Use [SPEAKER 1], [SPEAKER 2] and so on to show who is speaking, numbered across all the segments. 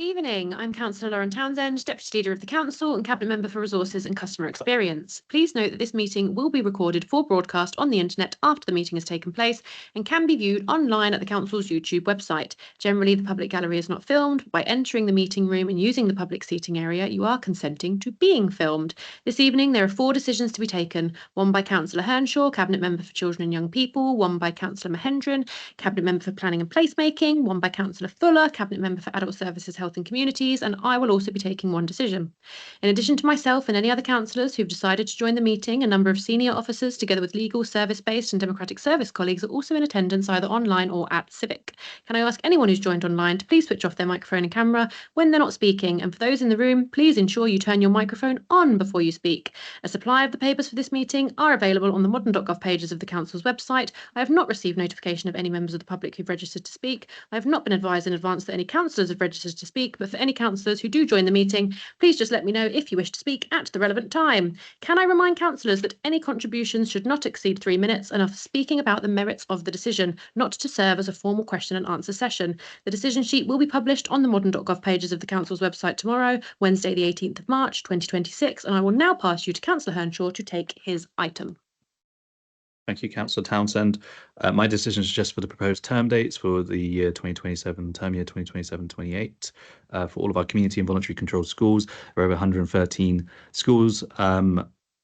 [SPEAKER 1] evening. I'm Councillor Lauren Townsend, Deputy Leader of the Council and Cabinet Member for Resources and Customer Experience. Please note that this meeting will be recorded for broadcast on the internet after the meeting has taken place and can be viewed online at the Council's YouTube website. Generally, the public gallery is not filmed. By entering the meeting room and using the public seating area, you are consenting to being filmed. This evening, there are 4 decisions to be taken. One by Councillor Hernshaw, Cabinet Member for Children and Young People, one by Councillor Mahendran, Cabinet Member for Planning and Placemaking, one by Councillor Fuller, Cabinet Member for Adult Services, Health and Communities, and I will also be taking one decision. In addition to myself and any other councillors who've decided to join the meeting, a number of senior officers, together with legal, service-based and democratic service colleagues, are also in attendance either online or at Civic. Can I ask anyone who's joined online to please switch off their microphone and camera when they're not speaking, and for those in the room, please ensure you turn your microphone on before you speak. A supply of the papers for this meeting are available on the modern.gov pages of the Council's website. I have not received notification of any members of the public who've registered to speak. I have not been advised in advance that any councillors have registered to speak, but for any councillors who do join the meeting, please just let me know if you wish to speak at the relevant time. Can I remind councillors that any contributions should not exceed 3 minutes and are speaking about the merits of the decision, not to serve as a formal question and answer session. The decision sheet will be published on the modern.gov pages of the Council's website tomorrow, Wednesday the 18th of March 2026, and I will now pass you to Councillor Hernshaw to take his item.
[SPEAKER 2] Thank you, Councillor Townsend. My decision is just for the proposed term dates for the year 2027, term year 2027-28. For all of our community and voluntary controlled schools, there are over 113 schools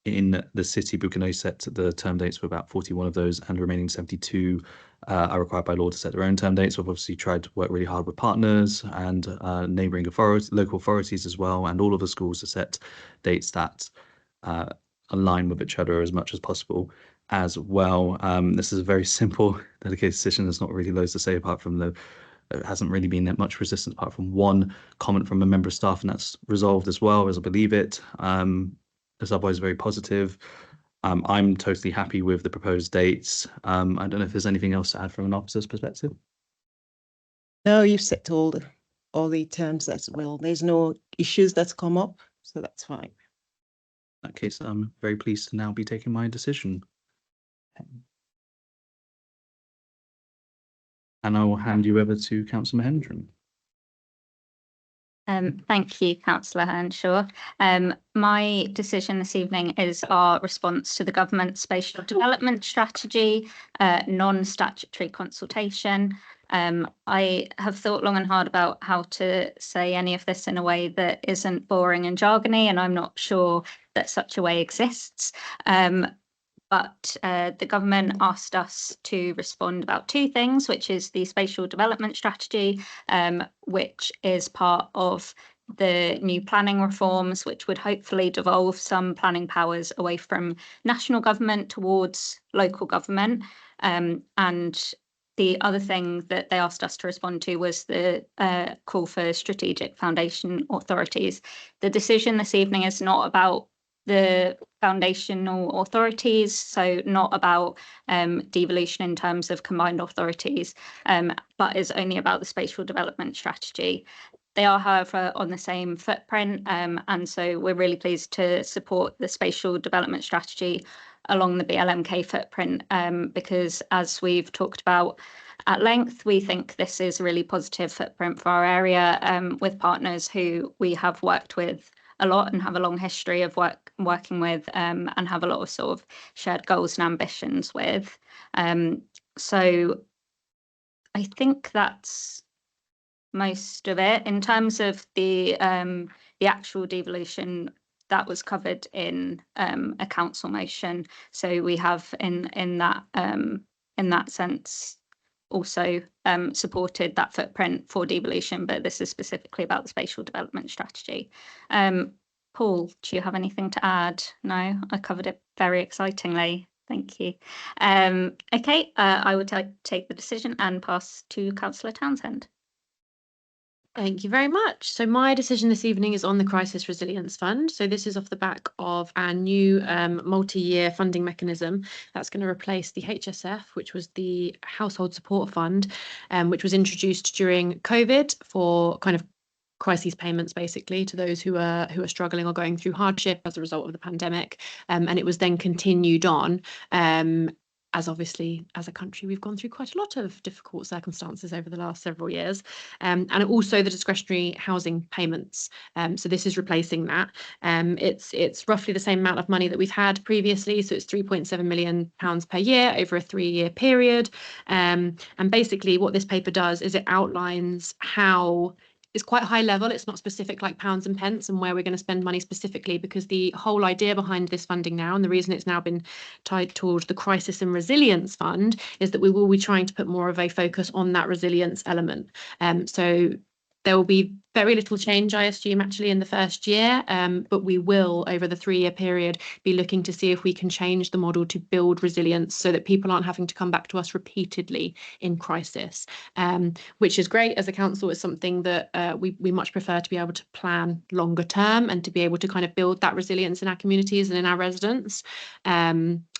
[SPEAKER 2] in the city, but we can only set the term dates for about 41 of those, and the remaining 72 are required by law to set their own term dates. We've obviously tried to work really hard with partners and neighbouring local authorities as well, and all of the schools to set dates that align with each other as much as possible as well. This is a very simple delegated decision. There's not really loads to say apart from there hasn't really been that much resistance apart from one comment from a member of staff, and that's resolved as well, as I believe it. It's otherwise very positive. I'm totally happy with the proposed dates. I don't know if there's anything else to add from an officer's perspective.
[SPEAKER 3] No, you've set all the terms as well. There's no issues that's come up, so that's fine.
[SPEAKER 2] In that case, I'm very pleased to now be taking my decision. And I will hand you over to Councillor Mahendran.
[SPEAKER 4] Thank you, Councillor Hernshaw. My decision this evening is our response to the government's spatial development strategy, non-statutory consultation. I have thought long and hard about how to say any of this in a way that isn't boring and jargony, and I'm not sure that such a way exists. But the government asked us to respond about 2 things, which is the spatial development strategy, which is part of the new planning reforms, which would hopefully devolve some planning powers away from national government towards local government. And the other thing that they asked us to respond to was the call for strategic foundation authorities. The decision this evening is not about the foundational authorities, so not about devolution in terms of combined authorities, but is only about the spatial development strategy. They are, however, on the same footprint, and so we're really pleased to support the spatial development strategy along the BLMK footprint, because as we've talked about at length, we think this is a really positive footprint for our area, with partners who we have worked with a lot and have a long history of working with, and have a lot of sort of shared goals and ambitions with. So I think that's most of it. In terms of the actual devolution, that was covered in a council motion. So we have in that sense also supported that footprint for devolution, but this is specifically about the spatial development strategy. Paul, do you have anything to add? No, I covered it very excitingly. Thank you. Okay, I will take the decision and pass to Councillor Townsend.
[SPEAKER 1] Thank you very much. So my decision this evening is on the Crisis Resilience Fund. So this is off the back of our new multi-year funding mechanism that's going to replace the HSF, which was the Household Support Fund, which was introduced during COVID for kind of crises payments, basically, to those who are struggling or going through hardship as a result of the pandemic. And it was then continued on as obviously as a country, we've gone through quite a lot of difficult circumstances over the last several years. And also the discretionary housing payments. So this is replacing that. It's roughly the same amount of money that we've had previously. So it's £3.7 million per year over a 3-year period. And basically what this paper does is it outlines how it's quite high level. It's not specific like pounds and pence and where we're going to spend money specifically, because the whole idea behind this funding now, and the reason it's now been tied towards the Crisis and Resilience Fund, is that we will be trying to put more of a focus on that resilience element. So there will be very little change, I assume, actually in the first year, but we will, over the 3-year period, be looking to see if we can change the model to build resilience so that people aren't having to come back to us repeatedly in crisis, which is great. As a council, it's something that we much prefer to be able to plan longer term and to be able to kind of build that resilience in our communities and in our residents.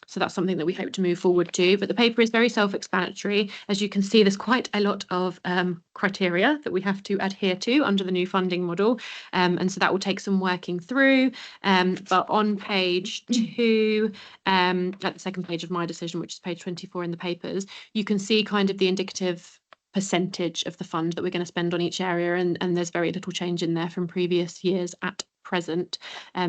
[SPEAKER 1] So that's something that we hope to move forward to. But the paper is very self-explanatory. As you can see, there's quite a lot of criteria that we have to adhere to under the new funding model. And so that will take some working through. But on page 2, at the second page of my decision, which is page 24 in the papers, you can see kind of the indicative percentage of the fund that we're going to spend on each area. And there's very little change in there from previous years at present.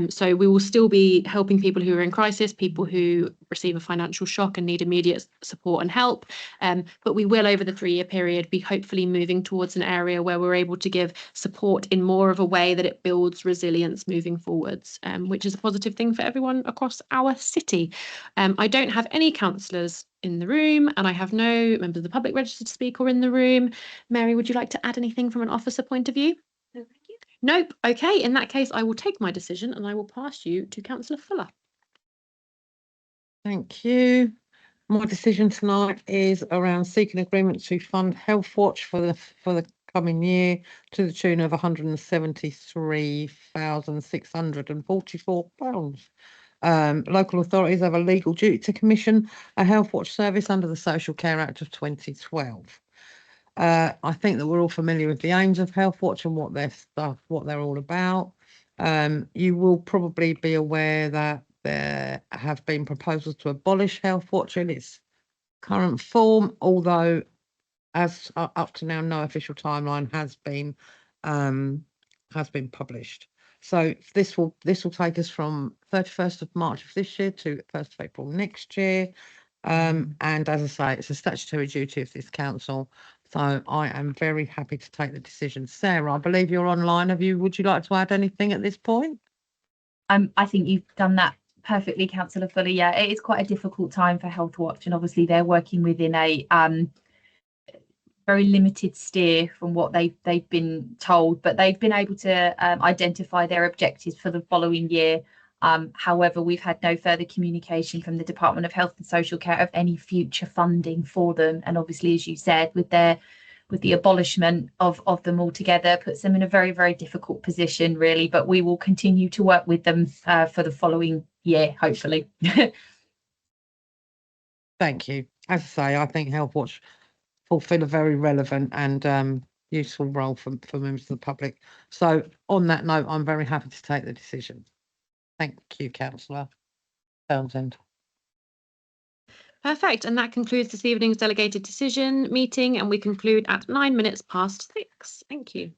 [SPEAKER 1] So we will still be helping people who are in crisis, people who receive a financial shock and need immediate support and help. But we will, over the 3-year period, be hopefully moving towards an area where we're able to give support in more of a way that it builds resilience moving forwards, which is a positive thing for everyone across our city. I don't have any councillors in the room, and I have no members of the public registered to speak or in the room. Mary, would you like to add anything from an officer point of view? No, thank you. Nope. Okay, in that case, I will take my decision and I will pass you to Councillor Fuller.
[SPEAKER 5] Thank you. My decision tonight is around seeking agreement to fund Health Watch for the coming year to the tune of £173,644. Local authorities have a legal duty to commission a Health Watch service under the Social Care Act of 2012. I think that we're all familiar with the aims of Health Watch and what they're all about. You will probably be aware that there have been proposals to abolish Health Watch in its current form, although as up to now, no official timeline has been published. So this will take us from 31st of March of this year to 1st of April next year. And as I say, it's a statutory duty of this council. So I am very happy to take the decision. Sarah, I believe you're online. Would you like to add anything at this point?
[SPEAKER 6] I think you've done that perfectly, Councillor Fuller. Yeah, it is quite a difficult time for Health Watch, and obviously they're working within a very limited steer from what they've been told, but they've been able to identify their objectives for the following year. However, we've had no further communication from the Department of Health and Social Care of any future funding for them. And obviously, as you said, with the abolishment of them altogether, puts them in a very, very difficult position, really. But we will continue to work with them for the following year, hopefully.
[SPEAKER 5] Thank you. As I say, I think Health Watch fulfil a very relevant and useful role for members of the public. So on that note, I'm very happy to take the decision. Thank you, Councillor Townsend.
[SPEAKER 1] Perfect. And that concludes this evening's delegated decision meeting, and we conclude at 9 minutes past 6. Thank you.